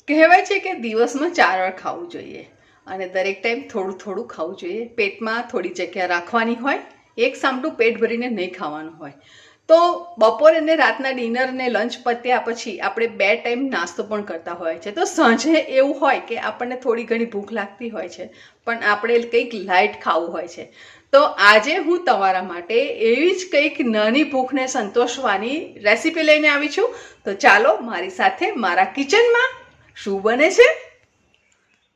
કહેવાય છે કે દિવસમાં 4 વાર ખાવું જોઈએ અને દરેક ટાઈમ થોડું થોડું ખાવું જોઈએ. પેટમાં થોડી જગ્યા રાખવાની હોય, એક સામટું પેટ ભરીને નહીં ખાવાનું હોય. તો બપોરે ને રાતના ડિનર ને લંચ પત્યા પછી આપણે 2 ટાઈમ નાસ્તો પણ કરતા હોય છે. તો સાંજે એવું હોય કે આપણને થોડી ઘણી ભૂખ લાગતી હોય છે, પણ આપણે કંઈક લાઇટ ખાવું હોય છે. તો આજે હું તમારા માટે એવી જ કંઈક નાની ભૂખને સંતોષવાની રેસીપી લઈને આવી છું. તો ચાલો મારી સાથે મારા કિચનમાં શું બને છે.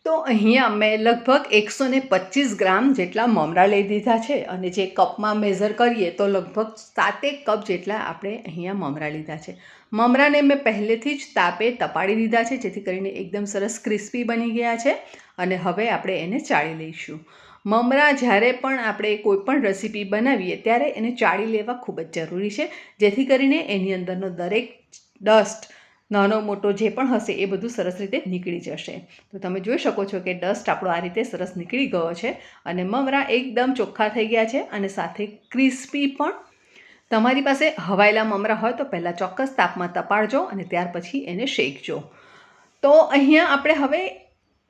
તો અહીંયા મેં લગભગ 125 ગ્રામ જેટલા મમરા લઈ દીધા છે અને જે કપમાં મેઝર કરીએ તો લગભગ 7 કપ જેટલા આપણે અહીંયા મમરા લીધા છે. મમરાને મેં પહેલેથી જ તાપે તપાડી દીધા છે, જેથી કરીને એકદમ સરસ ક્રિસ્પી બની ગયા છે. અને હવે આપણે એને ચાળી લઈશું. મમરા જ્યારે પણ આપણે કોઈ પણ રેસીપી બનાવીએ ત્યારે એને ચાળી લેવા ખૂબ જ જરૂરી છે, જેથી કરીને એની અંદરનો દરેક ડસ્ટ, નાનો મોટો જે પણ હશે એ બધું સરસ રીતે નીકળી જશે. તો તમે જોઈ શકો છો કે ડસ્ટ આપણો આ રીતે સરસ નીકળી ગયો છે અને મમરા એકદમ ચોખ્ખા થઈ ગયા છે અને સાથે ક્રિસ્પી પણ. તમારી પાસે હવાયેલા મમરા હોય તો પહેલાં ચોક્કસ તાપમાં તપાડજો અને ત્યાર પછી એને શેકજો. તો અહીંયા આપણે હવે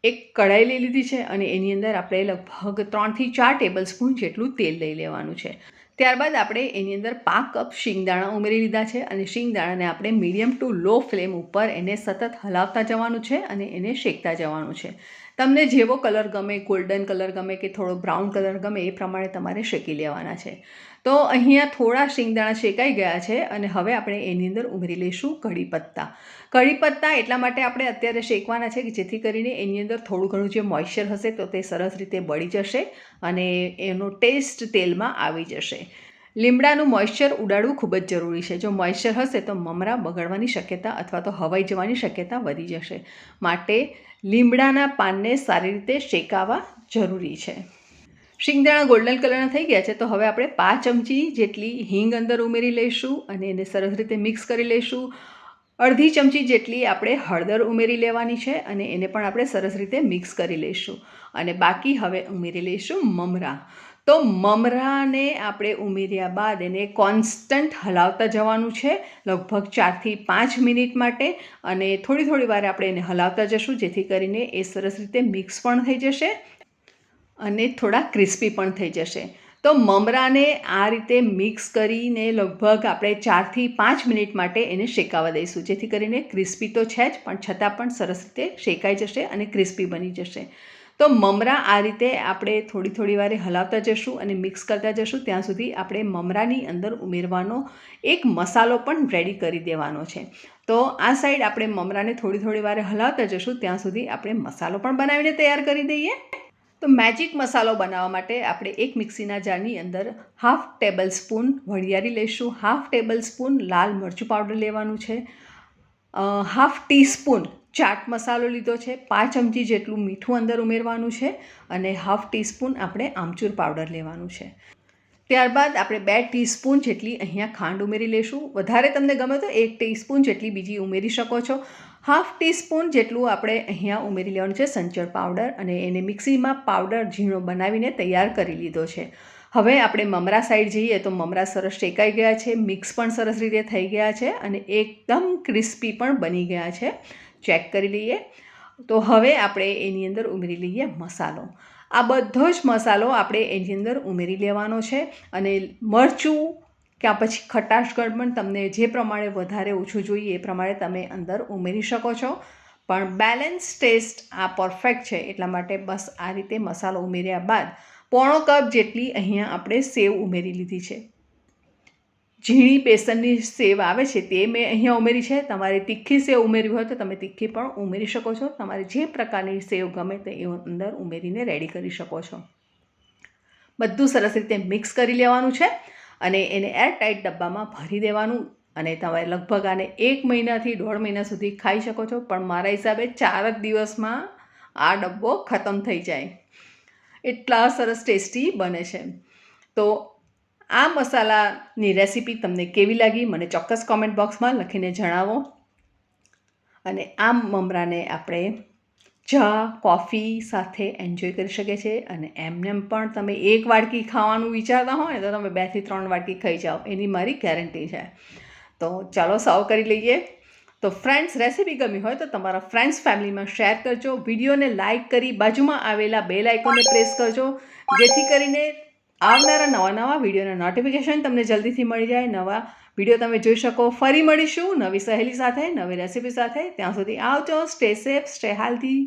એક કઢાઈ લઈ લીધી છે અને એની અંદર આપણે લગભગ 3 થી 4 ટેબલ સ્પૂન જેટલું તેલ લઈ લેવાનું છે. ત્યારબાદ આપણે એની અંદર 5 કપ શીંગદાણા ઉમેરી લીધા છે અને શીંગદાણાને આપણે મીડિયમ ટુ લો ફ્લેમ ઉપર એને સતત હલાવતા જવાનું છે અને એને શેકતા જવાનું છે. તમને જેવો કલર ગમે, ગોલ્ડન કલર ગમે કે થોડો બ્રાઉન કલર ગમે એ પ્રમાણે તમારે શેકી લેવાના છે. તો અહીંયા થોડા શીંગદાણા શેકાઈ ગયા છે અને હવે આપણે એની અંદર ઉમેરી લઈશું કઢી પત્તા. કઢી પત્તા એટલા માટે આપણે અત્યારે શેકવાના છે કે જેથી કરીને એની અંદર થોડું ઘણું જે મોઇશ્ચર હશે તો તે સરસ રીતે બળી જશે અને એનો ટેસ્ટ તેલમાં આવી જશે. લીમડાનું મોઇશ્ચર ઉડાડવું ખૂબ જ જરૂરી છે. જો મોઇશ્ચર હશે તો મમરા બગડવાની શક્યતા અથવા તો હવાઈ જવાની શક્યતા વધી જશે. માટે લીમડાના પાનને સારી રીતે શેકાવા જરૂરી છે. શીંગદાણા ગોલ્ડન કલરના થઈ ગયા છે તો હવે આપણે 5 ચમચી જેટલી હિંગ અંદર ઉમેરી લઈશું અને એને સરસ રીતે મિક્સ કરી લઈશું. અડધી ચમચી જેટલી આપણે હળદર ઉમેરી લેવાની છે અને એને પણ આપણે સરસ રીતે મિક્સ કરી લઈશું. અને બાકી હવે ઉમેરી લઈશું મમરા. તો મમરાને આપણે ઉમેર્યા બાદ એને કોન્સ્ટન્ટ હલાવતા જવાનું છે લગભગ 4 થી 5 મિનિટ માટે અને થોડી વાર આપણે એને હલાવતા જશું, જેથી કરીને એ સરસ રીતે મિક્સ પણ થઈ જશે અને થોડા ક્રિસ્પી પણ થઈ જશે. તો મમરાને આ રીતે મિક્સ કરીને લગભગ આપણે 4 થી 5 મિનિટ માટે એને શેકાવા દઈશું, જેથી કરીને ક્રિસ્પી તો છે જ પણ છતાં પણ સરસ રીતે શેકાઈ જશે અને ક્રિસ્પી બની જશે. તો મમરા આ રીતે આપણે થોડી વારે હલાવતા જશું અને મિક્સ કરતા જશું ત્યાં સુધી આપણે મમરાની અંદર ઉમેરવાનો એક મસાલો પણ રેડી કરી દેવાનો છે. તો આ સાઈડ આપણે મમરાને થોડી વારે હલાવતા જશું ત્યાં સુધી આપણે મસાલો પણ બનાવીને તૈયાર કરી દઈએ. તો મેજિક મસાલો બનાવવા માટે આપણે એક મિક્સીના જારની અંદર 1/2 ટેબલ સ્પૂન વરિયાળી લઈશું, 1/2 ટેબલ સ્પૂન લાલ મરચું પાવડર લેવાનું છે, 1/2 ટીસ્પૂન ચાટ મસાલો લીધો છે, 5 ચમચી જેટલું મીઠું અંદર ઉમેરવાનું છે અને 1/2 ટીસ્પૂન આપણે આમચૂર પાવડર લેવાનું છે. ત્યારબાદ આપણે 2 ટીસ્પૂન જેટલી અહીંયા ખાંડ ઉમેરી લઈશું. વધારે તમને ગમે તો 1 ટીસ્પૂન જેટલી બીજી ઉમેરી શકો છો. 1/2 ટીસ્પૂન જેટલું આપણે અહીંયા ઉમેરી લેવાનું છે સંચળ પાવડર અને એને મિક્સીમાં પાવડર ઝીણો બનાવીને તૈયાર કરી લીધો છે. હવે આપણે મમરા સાઈડ જઈએ તો મમરા સરસ શેકાઈ ગયા છે, મિક્સ પણ સરસ રીતે થઈ ગયા છે અને એકદમ ક્રિસ્પી પણ બની ગયા છે. ચેક કરી લઈએ. તો હવે આપણે એની અંદર ઉમેરી લઈએ મસાલો. આ બધો જ મસાલો આપણે એની અંદર ઉમેરી લેવાનો છે અને મરચું કે પછી ખટાશગઢ પણ તમને જે પ્રમાણે વધારે ઓછું જોઈએ એ પ્રમાણે તમે અંદર ઉમેરી શકો છો, પણ બેલેન્સ ટેસ્ટ આ પરફેક્ટ છે એટલા માટે બસ આ રીતે મસાલો ઉમેર્યા બાદ 1/4 કપ જેટલી અહીંયા આપણે સેવ ઉમેરી લીધી છે. ઝીણી બેસનની સેવ આવે છે તે મેં અહીંયા ઉમેરી છે. તમારે તીખી સેવ ઉમેરવી હોય તો તમે તીખી પણ ઉમેરી શકો છો. તમારે જે પ્રકારની સેવ ગમે તે એ અંદર ઉમેરીને રેડી કરી શકો છો. બધું સરસ રીતે મિક્સ કરી લેવાનું છે અને એને એરટાઇટ ડબ્બામાં ભરી દેવાનું અને તમે લગભગ આને 1 મહિનાથી 1.5 મહિના સુધી ખાઈ શકો છો, પણ મારા હિસાબે 4 જ દિવસમાં આ ડબ્બો ખતમ થઈ જાય, એટલા સરસ ટેસ્ટી બને છે. તો આ મસાલાની રેસીપી તમને કેવી લાગી મને ચોક્કસ કોમેન્ટ બોક્સમાં લખીને જણાવો. અને આ મમરાને આપણે ચા કોફી સાથે એન્જોય કરી શકે છે અને એમને પણ તમે 1 વાટકી ખાવાનું વિચારતા હોય ને તો તમે 2 થી 3 વાટકી ખાઈ જાઓ, એની મારી ગેરંટી છે. તો ચાલો સર્વ કરી લઈએ. તો ફ્રેન્ડ્સ, રેસીપી ગમી હોય તો તમારા ફ્રેન્ડ્સ ફેમિલીમાં શેર કરજો. વિડીયોને લાઇક કરી બાજુમાં આવેલા બેલ આઇકોનને પ્રેસ કરજો, જેથી કરીને આવનારા નવા વિડીયોના નોટિફિકેશન તમને જલ્દીથી મળી જાય, નવા વિડીયો તમે જોઈ શકો. ફરી મળીશું નવી સહેલી સાથે, નવી રેસીપી સાથે. ત્યાં સુધી આવજો. Stay safe, stay healthy.